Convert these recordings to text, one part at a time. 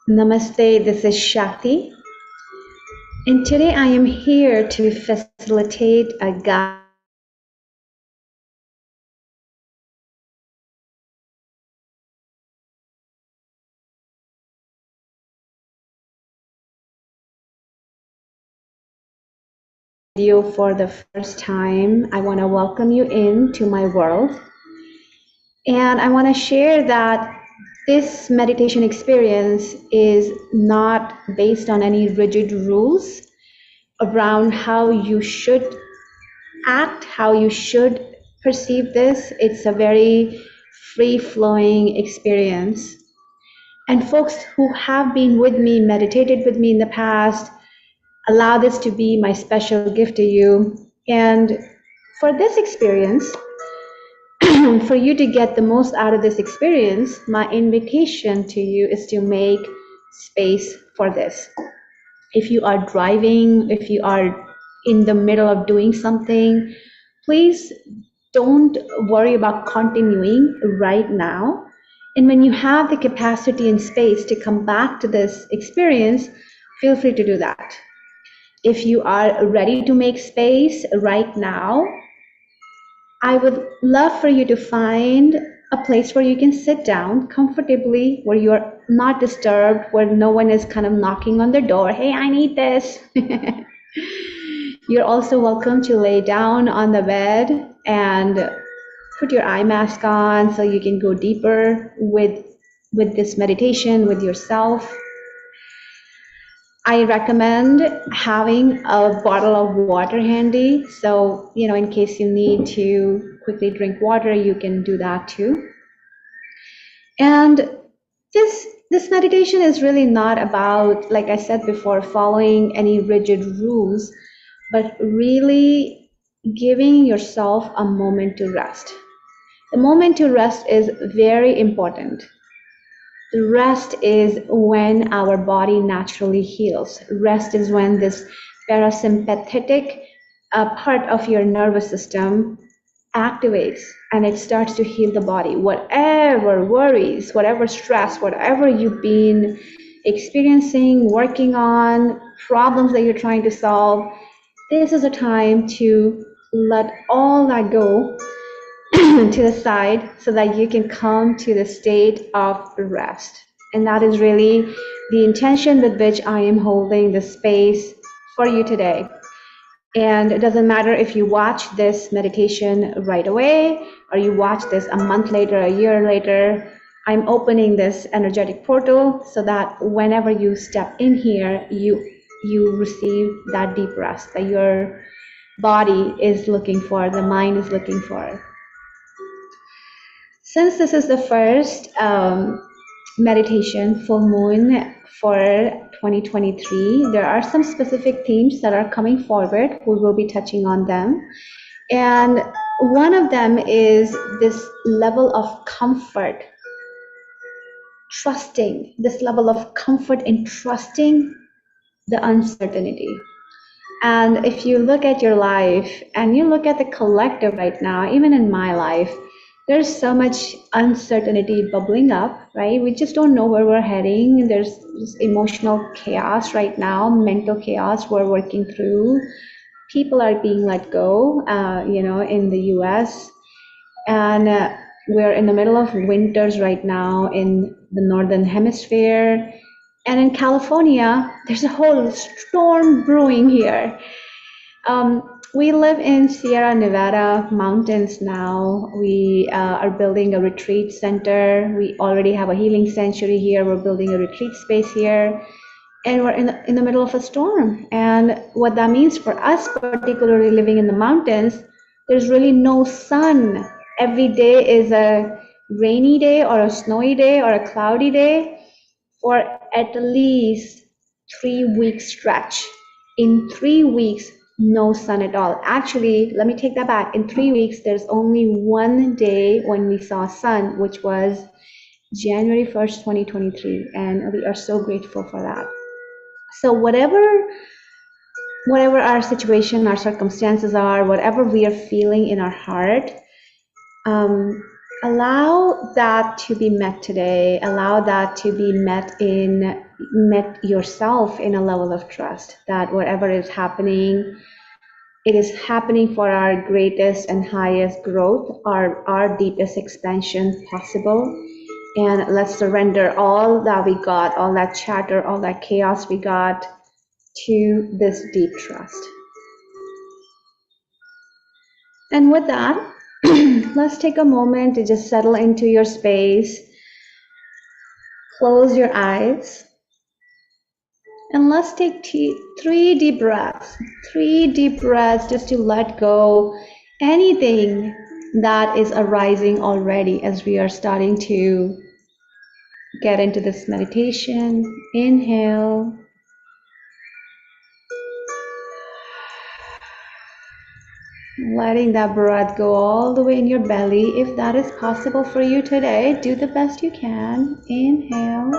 Namaste, this is Shakti, and today I am here to facilitate a guide you for the first time. I want to welcome you into my world, and I want to share that this meditation experience is not based on any rigid rules around how you should act, how you should perceive this. It's a very free-flowing experience. And folks who have been with me, meditated with me in the past, allow this to be my special gift to you. And for this experience, for you to get the most out of this experience, my invitation to you is to make space for this. If you are driving, if you are in the middle of doing something, please don't worry about continuing right now. And when you have the capacity and space to come back to this experience, feel free to do that. If you are ready to make space right now, I would love for you to find a place where you can sit down comfortably, where you're not disturbed, where no one is kind of knocking on the door. Hey, I need this. You're also welcome to lay down on the bed and put your eye mask on so you can go deeper with this meditation with yourself. I recommend having a bottle of water handy. So, in case you need to quickly drink water, you can do that too. And this meditation is really not about, like I said before, following any rigid rules, but really giving yourself a moment to rest. The moment to rest is very important. The rest is when our body naturally heals. Rest is when this parasympathetic part of your nervous system activates and it starts to heal the body. Whatever worries, whatever stress, whatever you've been experiencing, working on, problems that you're trying to solve, this is a time to let all that go to the side so that you can come to the state of rest. And that is really the intention with which I am holding the space for you today. And it doesn't matter if you watch this meditation right away or you watch this a month later, a year later. I'm opening this energetic portal so that whenever you step in here, you receive that deep rest that your body is looking for, the mind is looking for. Since this is the first meditation full moon for 2023, there are some specific themes that are coming forward. We will be touching on them. And one of them is this level of comfort, trusting, this level of comfort in trusting the uncertainty. And if you look at your life and you look at the collective right now, even in my life, there's so much uncertainty bubbling up, right? We just don't know where we're heading. There's emotional chaos right now, mental chaos we're working through. People are being let go, in the US. And we're in the middle of winters right now in the Northern Hemisphere. And in California, there's a whole storm brewing here. We live in Sierra Nevada mountains now. We are building a retreat center. We already have a healing sanctuary here. We're building a retreat space here. And we're in the middle of a storm. And what that means for us, particularly living in the mountains, there's really no sun. Every day is a rainy day or a snowy day or a cloudy day for at least 3 weeks stretch. In 3 weeks, no sun at all. Actually, let me take that back. In 3 weeks, there's only one day when we saw sun, which was January 1st, 2023. And we are so grateful for that. So whatever our situation, our circumstances are, whatever we are feeling in our heart, allow that to be met today. Allow that to be met yourself in a level of trust that whatever is happening, it is happening for our greatest and highest growth, our deepest expansion possible. And let's surrender all that we got, all that chatter, all that chaos we got to this deep trust. And with that, let's take a moment to just settle into your space. Close your eyes. And let's take 3 deep breaths. 3 deep breaths just to let go anything that is arising already as we are starting to get into this meditation. Inhale. Letting that breath go all the way in your belly. If that is possible for you today, do the best you can. Inhale.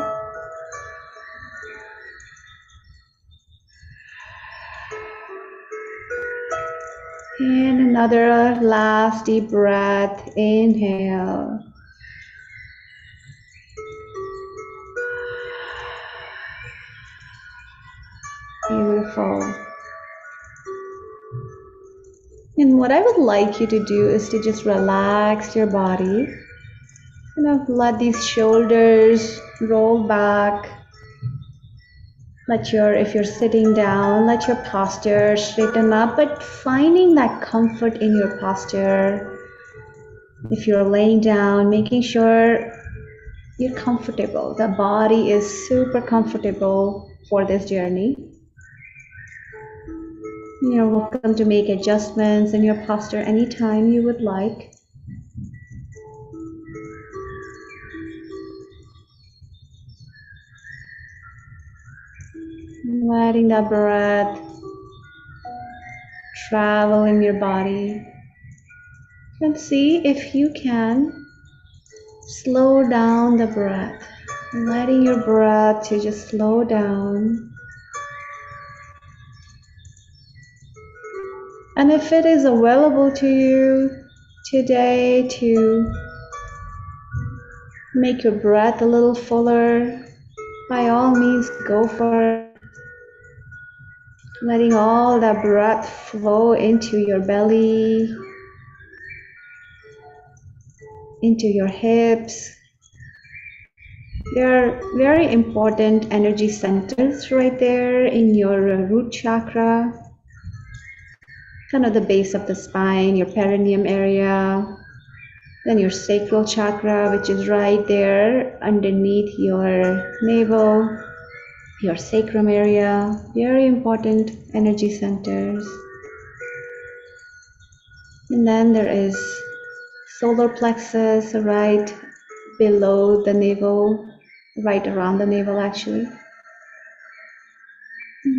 And another last deep breath. Inhale. Beautiful. And what I would like you to do is to just relax your body. Let these shoulders roll back. If you're sitting down, let your posture straighten up, but finding that comfort in your posture. If you're laying down, making sure you're comfortable. The body is super comfortable for this journey. You're welcome to make adjustments in your posture anytime you would like. Letting that breath travel in your body. And see if you can slow down the breath. Letting your breath to just slow down. And if it is available to you today to make your breath a little fuller, by all means go for it. Letting all that breath flow into your belly, into your hips. There are very important energy centers right there in your root chakra, kind of the base of the spine, your perineum area, then your sacral chakra, which is right there underneath your navel, your sacrum area. Very important energy centers. And then there is solar plexus right below the navel, right around the navel actually.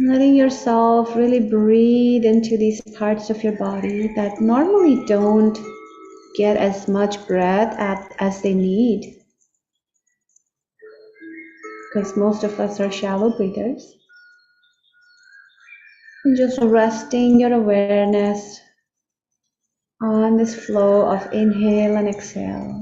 Letting yourself really breathe into these parts of your body that normally don't get as much breath as they need, because most of us are shallow breathers. And just resting your awareness on this flow of inhale and exhale.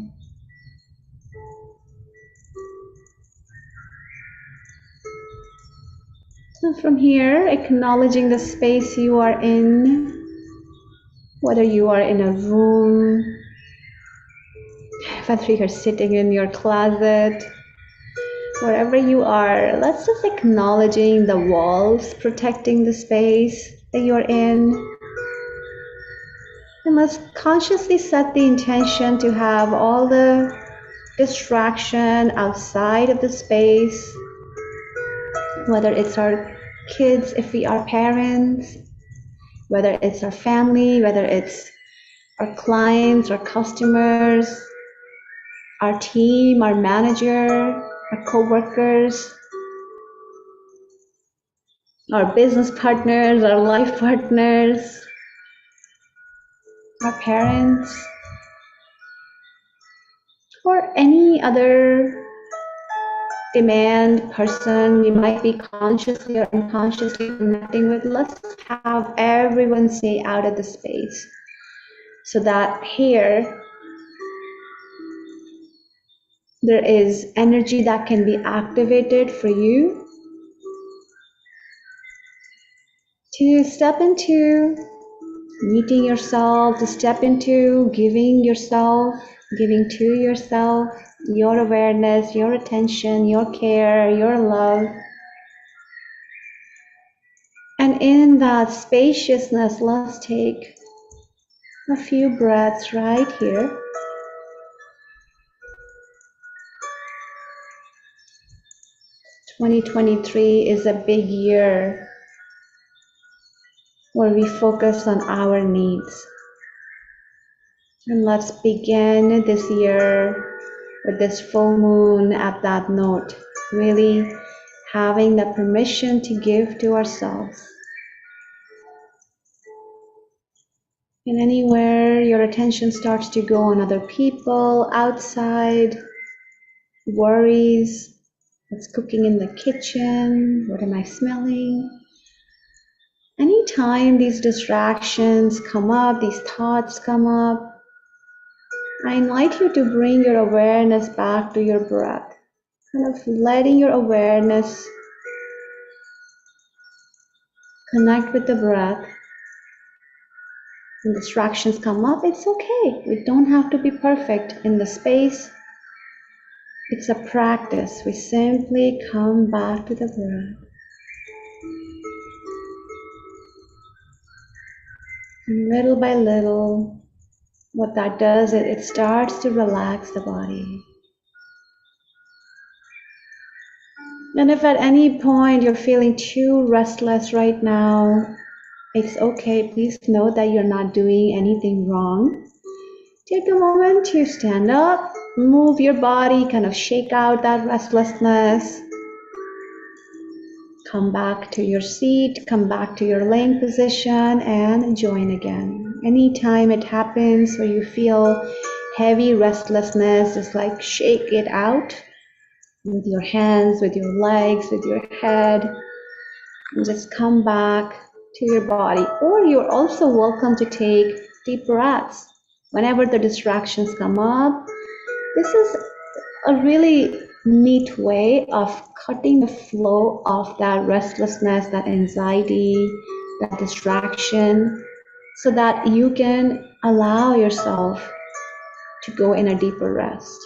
So from here, acknowledging the space you are in, whether you are in a room, whether you're sitting in your closet, wherever you are, let's just acknowledging the walls protecting the space that you're in. And let's consciously set the intention to have all the distraction outside of the space, whether it's our kids, if we are parents, whether it's our family, whether it's our clients, our customers, our team, our manager, our co-workers, our business partners, our life partners, our parents, or any other demand person we might be consciously or unconsciously connecting with. Let's have everyone stay out of the space so that here there is energy that can be activated for you to step into meeting yourself, to step into giving yourself, giving to yourself your awareness, your attention, your care, your love. And in that spaciousness, let's take a few breaths right here. "2023 is a big year where we focus on our needs. And let's begin this year with this full moon at that note, really having the permission to give to ourselves. And anywhere your attention starts to go on other people, outside, worries, what's cooking in the kitchen, what am I smelling? Anytime these distractions come up, these thoughts come up, I invite you to bring your awareness back to your breath, kind of letting your awareness connect with the breath. When distractions come up, it's okay. We don't have to be perfect in the space. It's a practice. We simply come back to the breath. And little by little, what that does is it starts to relax the body. And if at any point you're feeling too restless right now, it's okay. Please know that you're not doing anything wrong. Take a moment to stand up, move your body, kind of shake out that restlessness. Come back to your seat, come back to your laying position and join again. Anytime it happens where you feel heavy restlessness, just like shake it out with your hands, with your legs, with your head, and just come back to your body. Or you're also welcome to take deep breaths whenever the distractions come up. This is a really neat way of cutting the flow of that restlessness, that anxiety, that distraction, so that you can allow yourself to go in a deeper rest.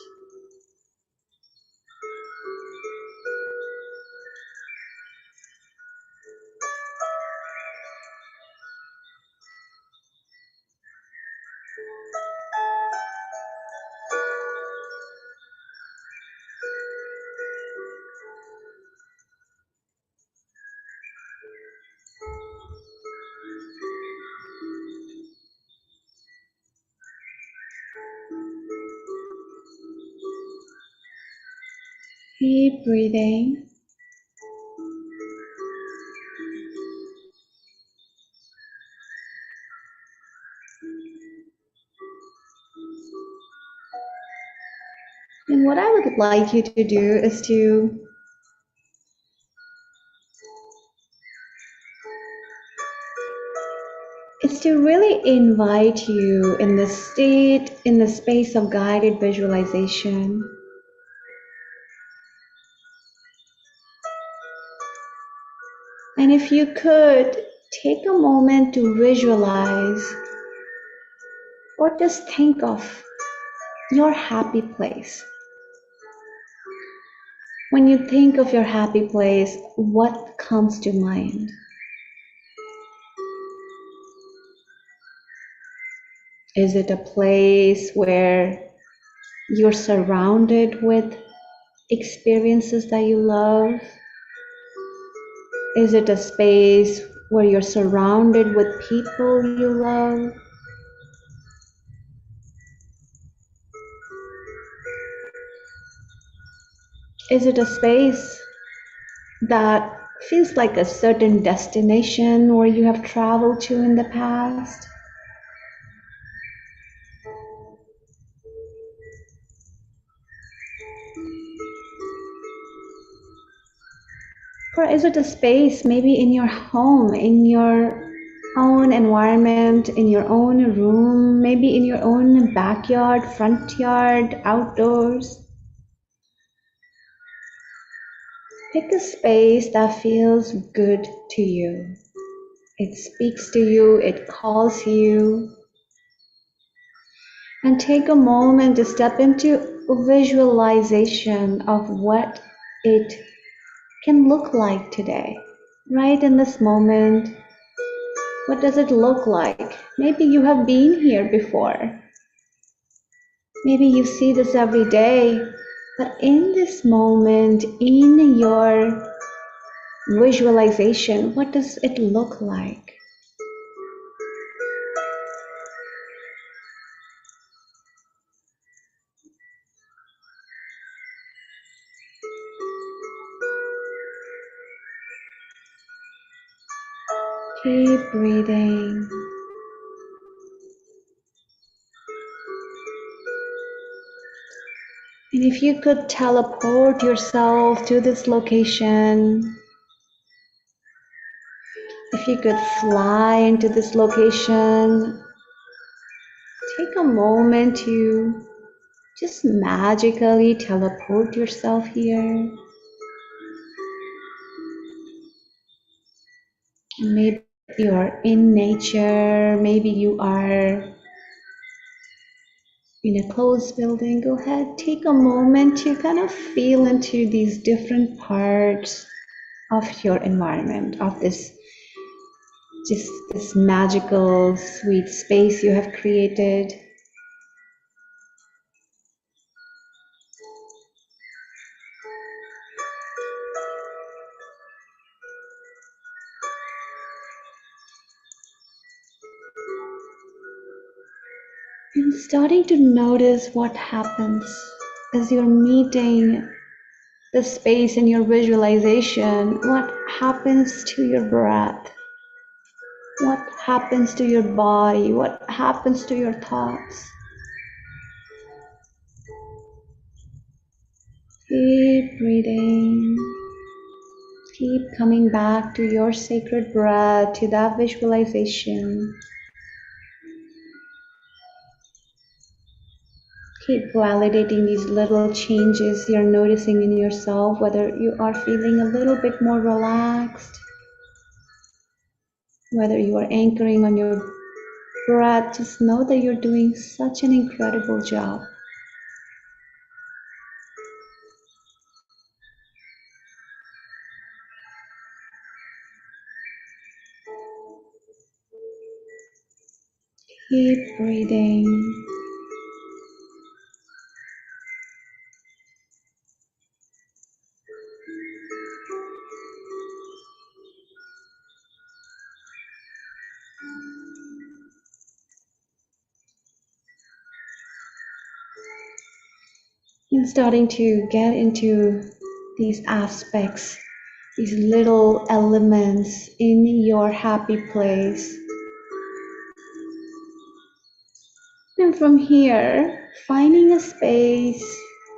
Keep breathing. And what I would like you to do is to really invite you in the state, in the space of guided visualization. And if you could, take a moment to visualize or just think of your happy place. When you think of your happy place, what comes to mind? Is it a place where you're surrounded with experiences that you love? Is it a space where you're surrounded with people you love? Is it a space that feels like a certain destination where you have traveled to in the past? Or is it a space maybe in your home, in your own environment, in your own room, maybe in your own backyard, front yard, outdoors? Pick a space that feels good to you. It speaks to you, it calls you. And take a moment to step into a visualization of what it can look like today. Right in this moment, what does it look like? Maybe you have been here before. Maybe you see this every day, but in this moment, in your visualization, what does it look like? Keep breathing. And if you could teleport yourself to this location, if you could fly into this location, take a moment to just magically teleport yourself here. Maybe you are in nature, maybe you are in a closed building. Go ahead, take a moment to kind of feel into these different parts of your environment, of this just this magical, sweet space you have created. And starting to notice what happens as you're meeting the space in your visualization. What happens to your breath? What happens to your body? What happens to your thoughts? Keep breathing. Keep coming back to your sacred breath, to that visualization. Keep validating these little changes you're noticing in yourself, whether you are feeling a little bit more relaxed, whether you are anchoring on your breath. Just know that you're doing such an incredible job. Keep breathing. And starting to get into these aspects, these little elements in your happy place. And from here, finding a space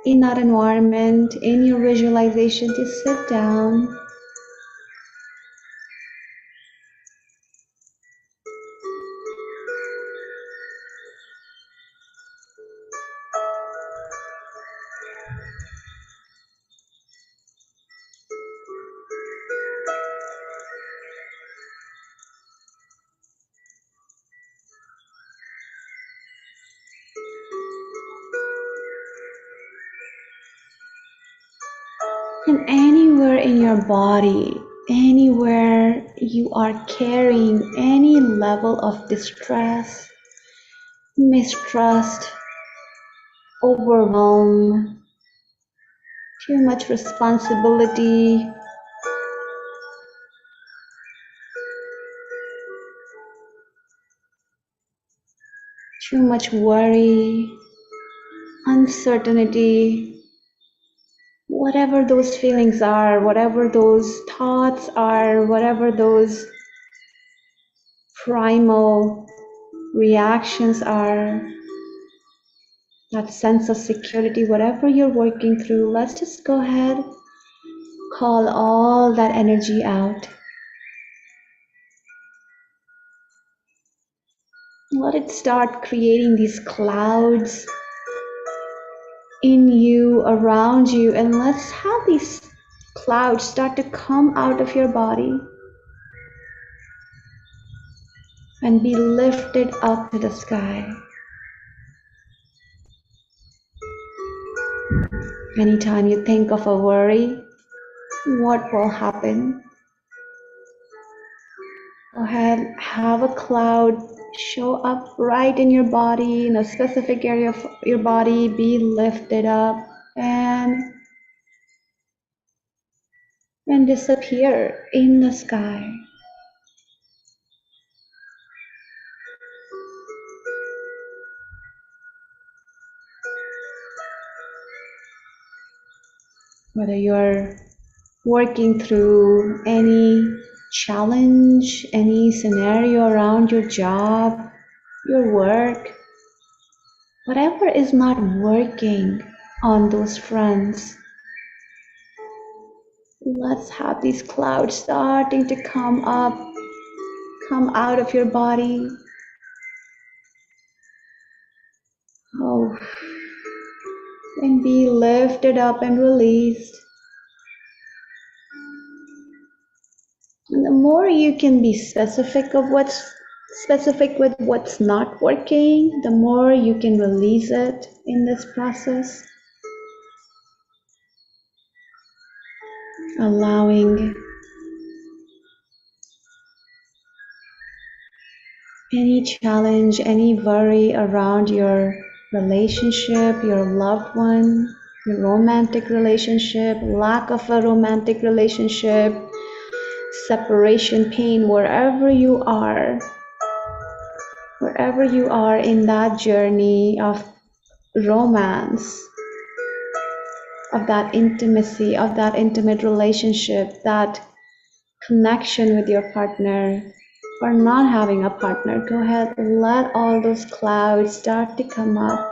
in that environment, in your visualization, to sit down. And anywhere in your body, anywhere you are carrying any level of distress, mistrust, overwhelm, too much responsibility, too much worry, uncertainty, whatever those feelings are, whatever those thoughts are, whatever those primal reactions are, that sense of security, whatever you're working through, let's just go ahead, call all that energy out. Let it start creating these clouds in you, around you, and let's have these clouds start to come out of your body and be lifted up to the sky. Anytime you think of a worry, what will happen? Go ahead, have a cloud show up right in your body, in a specific area of your body, be lifted up and disappear in the sky. Whether you're working through any challenge, any scenario around your job, your work, whatever is not working on those fronts, let's have these clouds starting to come up, come out of your body. Oh, and be lifted up and released. And the more you can be specific with what's not working, the more you can release it in this process. Allowing any challenge, any worry around your relationship, your loved one, your romantic relationship, lack of a romantic relationship, separation pain, wherever you are in that journey of romance, of that intimacy, of that intimate relationship, that connection with your partner, or not having a partner, go ahead, let all those clouds start to come up.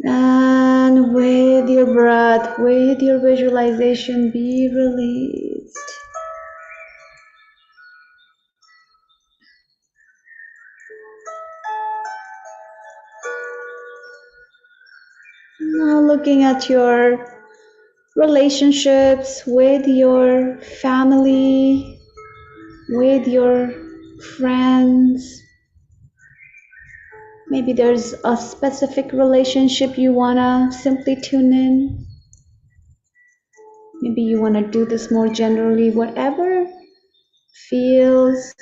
And with your breath, with your visualization, be released. Now looking at your relationships with your family, with your friends. Maybe there's a specific relationship you want to simply tune in. Maybe you want to do this more generally. Whatever feels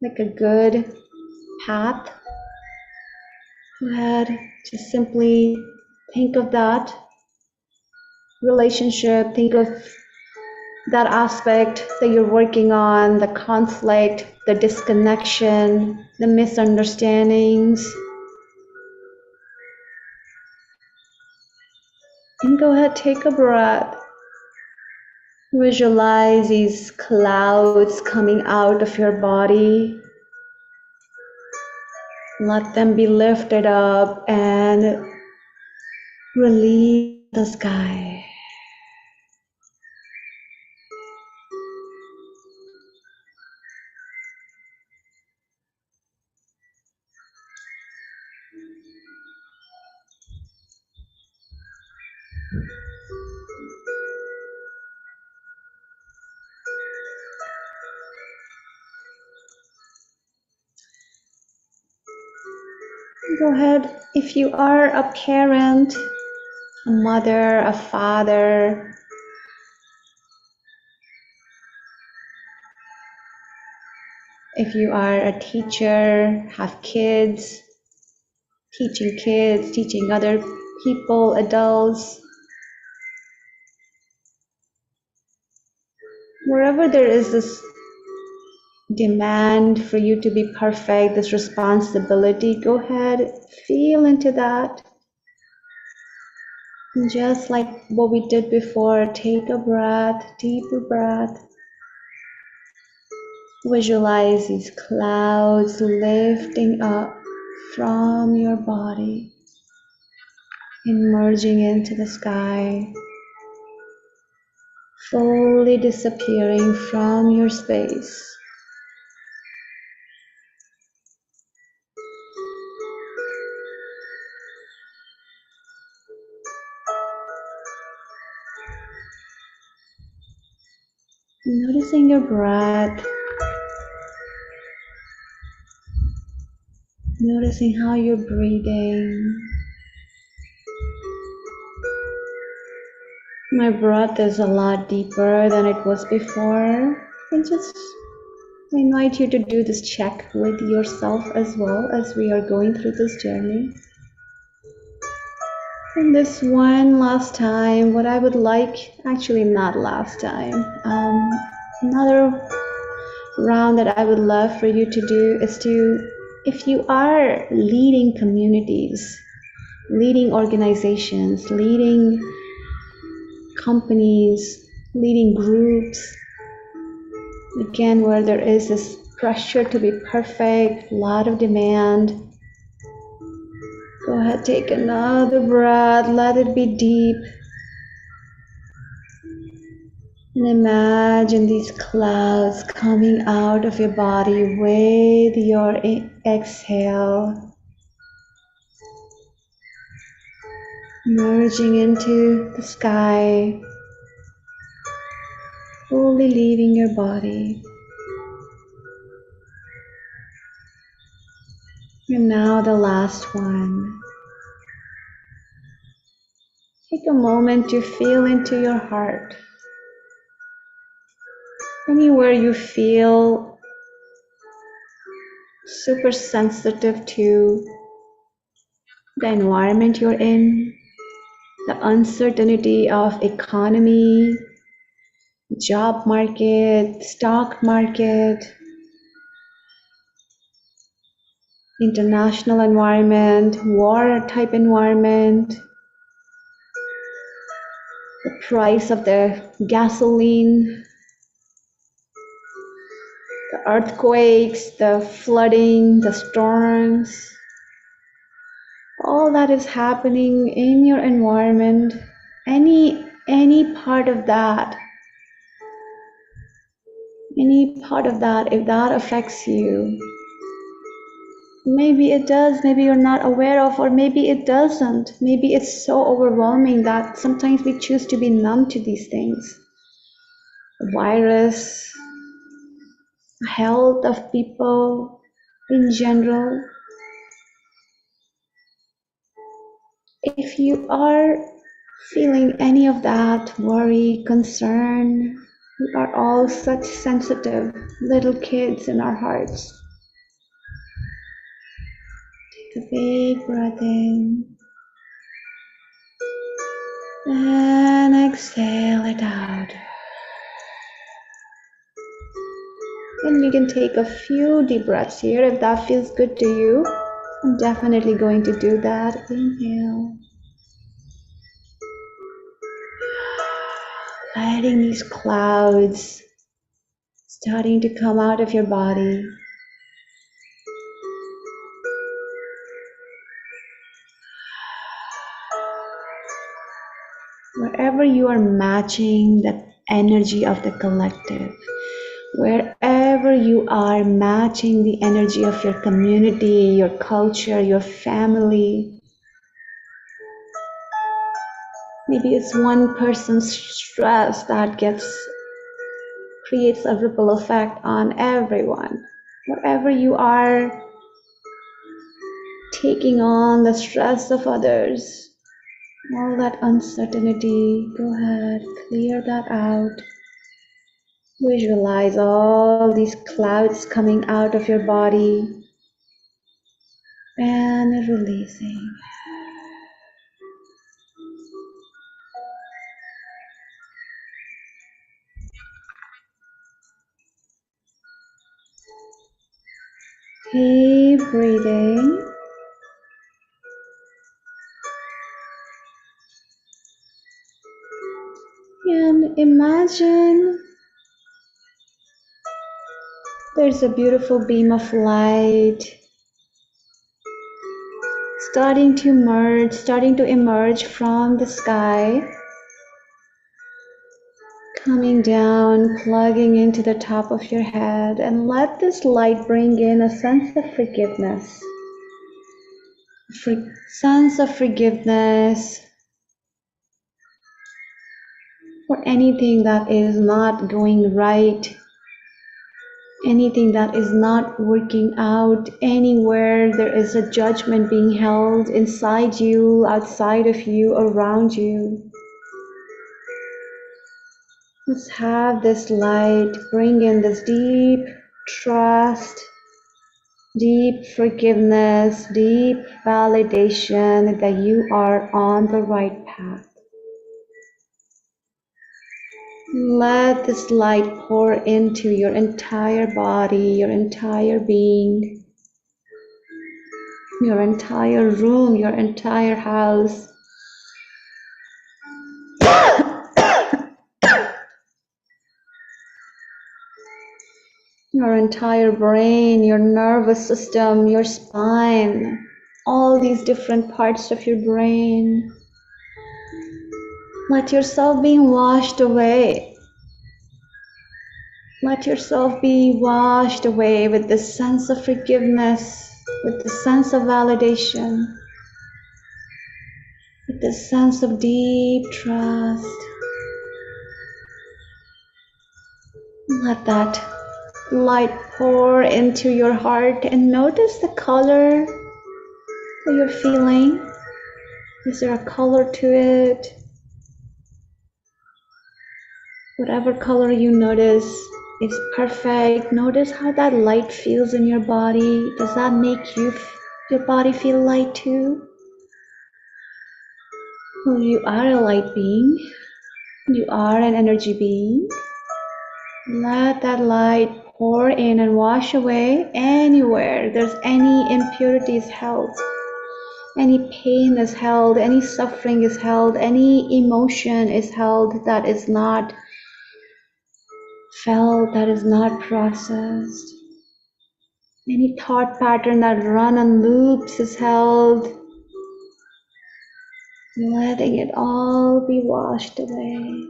like a good path, go ahead, just simply think of that relationship, think of that aspect that you're working on, the conflict, the disconnection, the misunderstandings. And go ahead, take a breath. Visualize these clouds coming out of your body. Let them be lifted up and release the sky. Go ahead, if you are a parent, a mother, a father, if you are a teacher, have kids, teaching other people, adults, wherever there is this demand for you to be perfect, this responsibility, go ahead, feel into that. And just like what we did before, take a breath, deeper breath. Visualize these clouds lifting up from your body, emerging into the sky, fully disappearing from your space. Noticing your breath, noticing how you're breathing. My breath is a lot deeper than it was before. And just I invite you to do this check with yourself as well as we are going through this journey. And this one last time, what I would like, actually not last time, another round that I would love for you to do is to, if you are leading communities, leading organizations, leading companies, leading groups, again, where there is this pressure to be perfect, a lot of demand, go ahead, take another breath, let it be deep. And imagine these clouds coming out of your body with your exhale, merging into the sky, fully leaving your body. And now the last one. Take a moment to feel into your heart. Anywhere you feel super sensitive to the environment you're in, the uncertainty of economy, job market, stock market, international environment, war type environment, the price of the gasoline, the earthquakes, the flooding, the storms, all that is happening in your environment, any part of that, if that affects you, maybe it does, maybe you're not aware of, or maybe it doesn't. Maybe it's so overwhelming that sometimes we choose to be numb to these things. The virus, health of people in general. If you are feeling any of that worry, concern, we are all such sensitive little kids in our hearts. Take a big breath in and exhale it out. And you can take a few deep breaths here if that feels good to you. I'm definitely going to do that. Inhale. Letting these clouds starting to come out of your body. Wherever you are matching the energy of the collective, wherever you are matching the energy of your community, your culture, your family. Maybe it's one person's stress that creates a ripple effect on everyone. Wherever you are taking on the stress of others, all that uncertainty, go ahead, clear that out. Visualize all these clouds coming out of your body and releasing. Keep breathing. And imagine there's a beautiful beam of light starting to emerge from the sky, coming down, plugging into the top of your head, and let this light bring in a sense of forgiveness. Sense of forgiveness for anything that is not going right, anything that is not working out, anywhere there is a judgment being held inside you, outside of you, around you. Let's have this light bring in this deep trust, deep forgiveness, deep validation that you are on the right path. Let this light pour into your entire body, your entire being, your entire room, your entire house. Your entire brain, your nervous system, your spine, all these different parts of your brain. Let yourself be washed away. Let yourself be washed away with this sense of forgiveness, with the sense of validation, with this sense of deep trust. Let that light pour into your heart and notice the color that you're feeling. Is there a color to it? Whatever color you notice is perfect. Notice how that light feels in your body. Does that make your body feel light too? Well, you are a light being. You are an energy being. Let that light pour in and wash away anywhere there's any impurities held, any pain is held, any suffering is held, any emotion is held that is not felt, that is not processed. Any thought pattern that run on loops is held. Letting it all be washed away.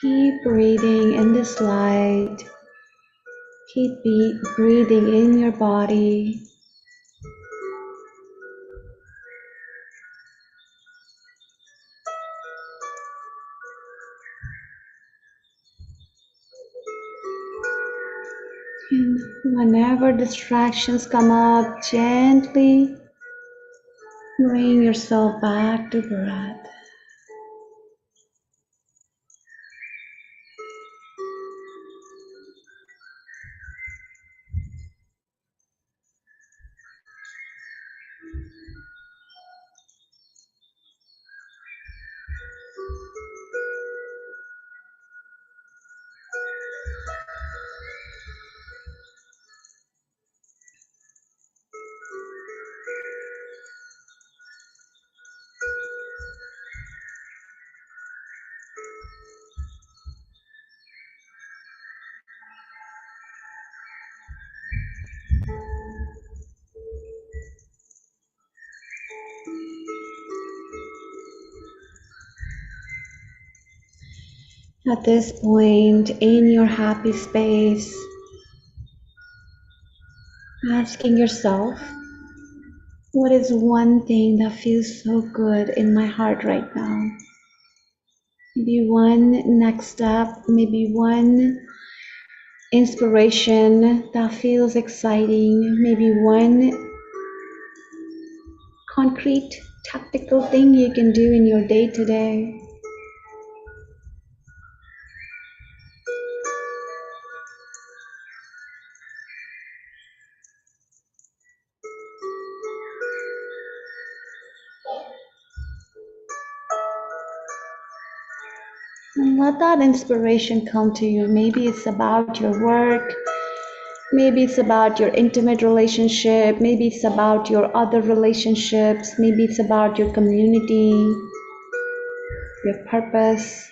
Keep breathing in this light. Keep breathing in your body. And whenever distractions come up, gently bring yourself back to breath. At this point in your happy space, asking yourself, what is one thing that feels so good in my heart right now? Maybe one next step, maybe one inspiration that feels exciting, maybe one concrete, tactical thing you can do in your day-to-day. And let that inspiration come to you. Maybe it's about your work. Maybe it's about your intimate relationship. Maybe it's about your other relationships. Maybe it's about your community, your purpose.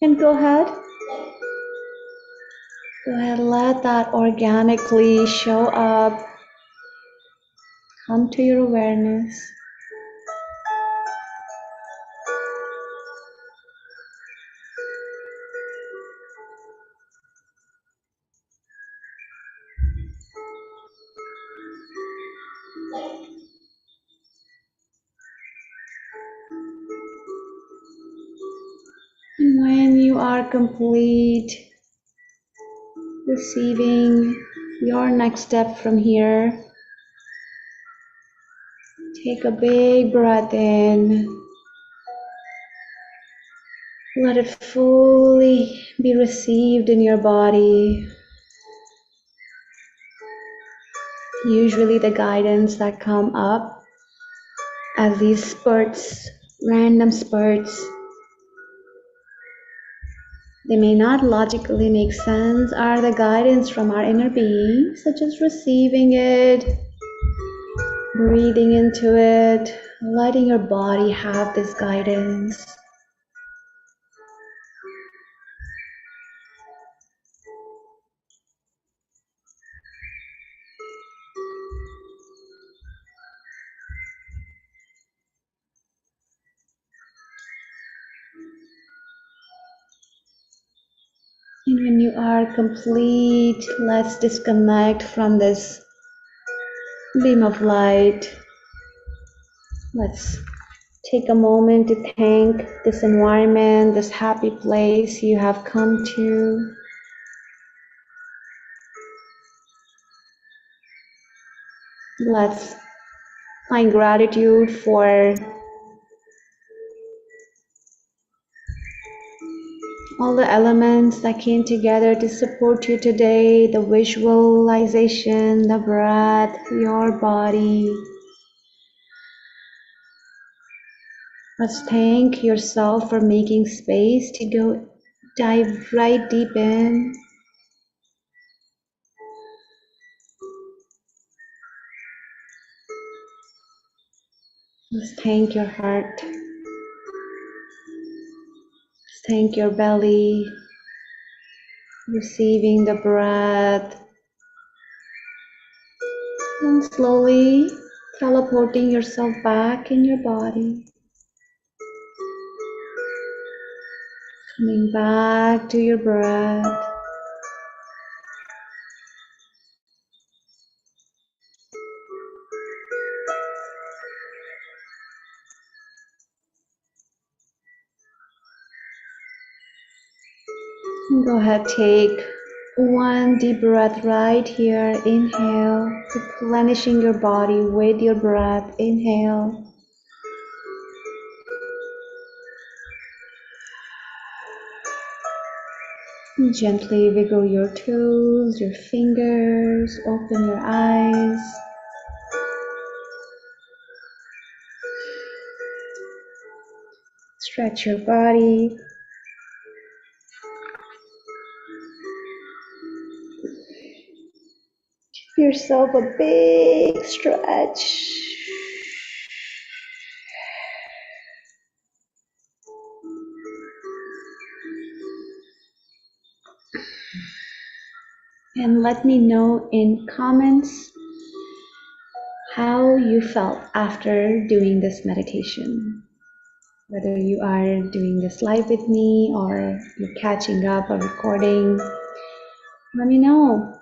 And go ahead, let that organically show up. Come to your awareness. And when you are complete, receiving your next step from here, take a big breath in. Let it fully be received in your body. Usually the guidance that come up as these spurts, random spurts, they may not logically make sense, are the guidance from our inner being. So just receiving it, breathing into it, letting your body have this guidance. And when you are complete, let's disconnect from this beam of light. Let's take a moment to thank this environment, this happy place you have come to. Let's find gratitude for all the elements that came together to support you today, the visualization, the breath, your body. Let's thank yourself for making space to go dive right deep in. Let's thank your heart. Let's thank your belly, receiving the breath, and slowly teleporting yourself back in your body. Coming back to your breath. And go ahead, take one deep breath right here. Inhale, replenishing your body with your breath. Inhale. Gently wiggle your toes, your fingers, open your eyes. Stretch your body. Give yourself a big stretch. And let me know in comments how you felt after doing this meditation. Whether you are doing this live with me or you're catching up or recording, let me know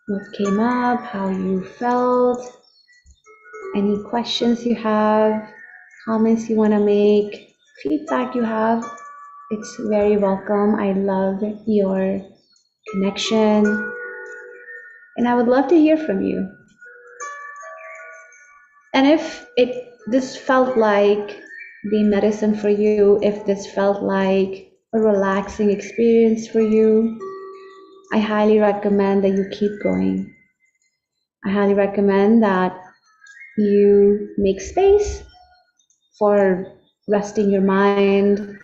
what came up, how you felt, any questions you have, comments you want to make, feedback you have. It's very welcome. I love your connection, and I would love to hear from you. And if this felt like the medicine for you, if this felt like a relaxing experience for you, I highly recommend that you keep going. I highly recommend that you make space for resting your mind,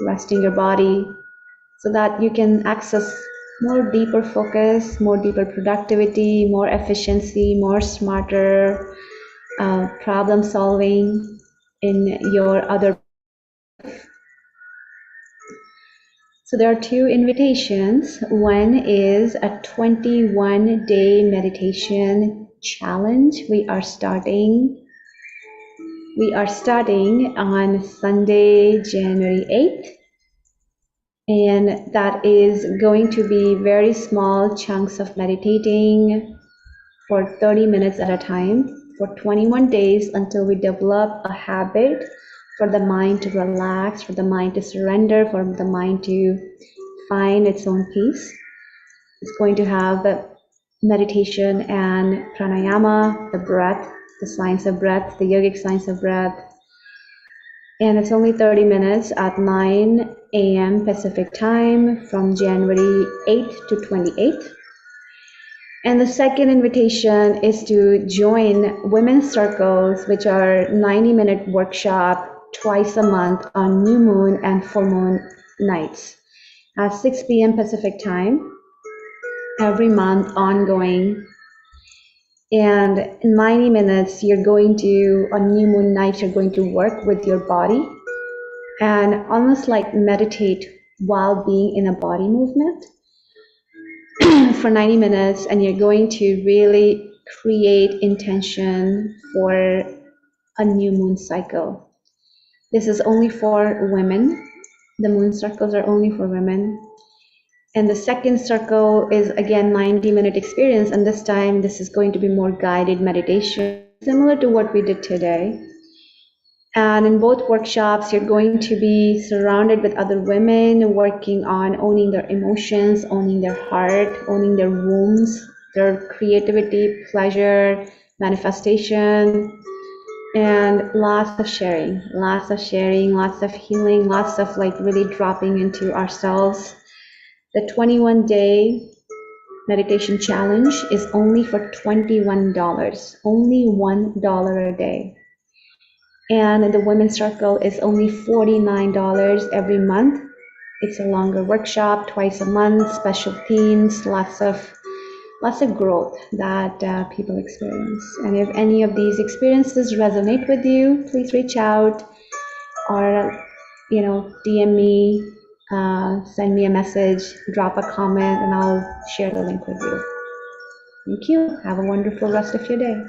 resting your body, so that you can access more deeper focus, more deeper productivity, more efficiency, more smarter problem solving in your other. So there are two invitations. One is a 21-day meditation challenge. We are starting on Sunday, January 8th. And that is going to be very small chunks of meditating for 30 minutes at a time for 21 days until we develop a habit for the mind to relax, for the mind to surrender, for the mind to find its own peace. It's going to have meditation and pranayama, the breath, the science of breath, the yogic science of breath. And it's only 30 minutes at 9 a.m. Pacific time from January 8th to 28th. And the second invitation is to join women's circles, which are 90-minute workshop twice a month on new moon and full moon nights at 6 p.m. Pacific time, every month, ongoing. And in 90 minutes, on new moon night, you're going to work with your body and almost like meditate while being in a body movement for 90 minutes, and you're going to really create intention for a new moon cycle. This is only for women. The moon circles are only for women. And the second circle is again 90-minute experience, and this time this is going to be more guided meditation, similar to what we did today. And in both workshops, you're going to be surrounded with other women working on owning their emotions, owning their heart, owning their wombs, their creativity, pleasure, manifestation, and lots of sharing, lots of healing, lots of like really dropping into ourselves. The 21-day meditation challenge is only for $21, only $1 a day. And the women's circle is only $49 every month. It's a longer workshop, twice a month, special themes, lots of growth that people experience. And if any of these experiences resonate with you, please reach out or DM me, send me a message, drop a comment, and I'll share the link with you. Thank you. Have a wonderful rest of your day.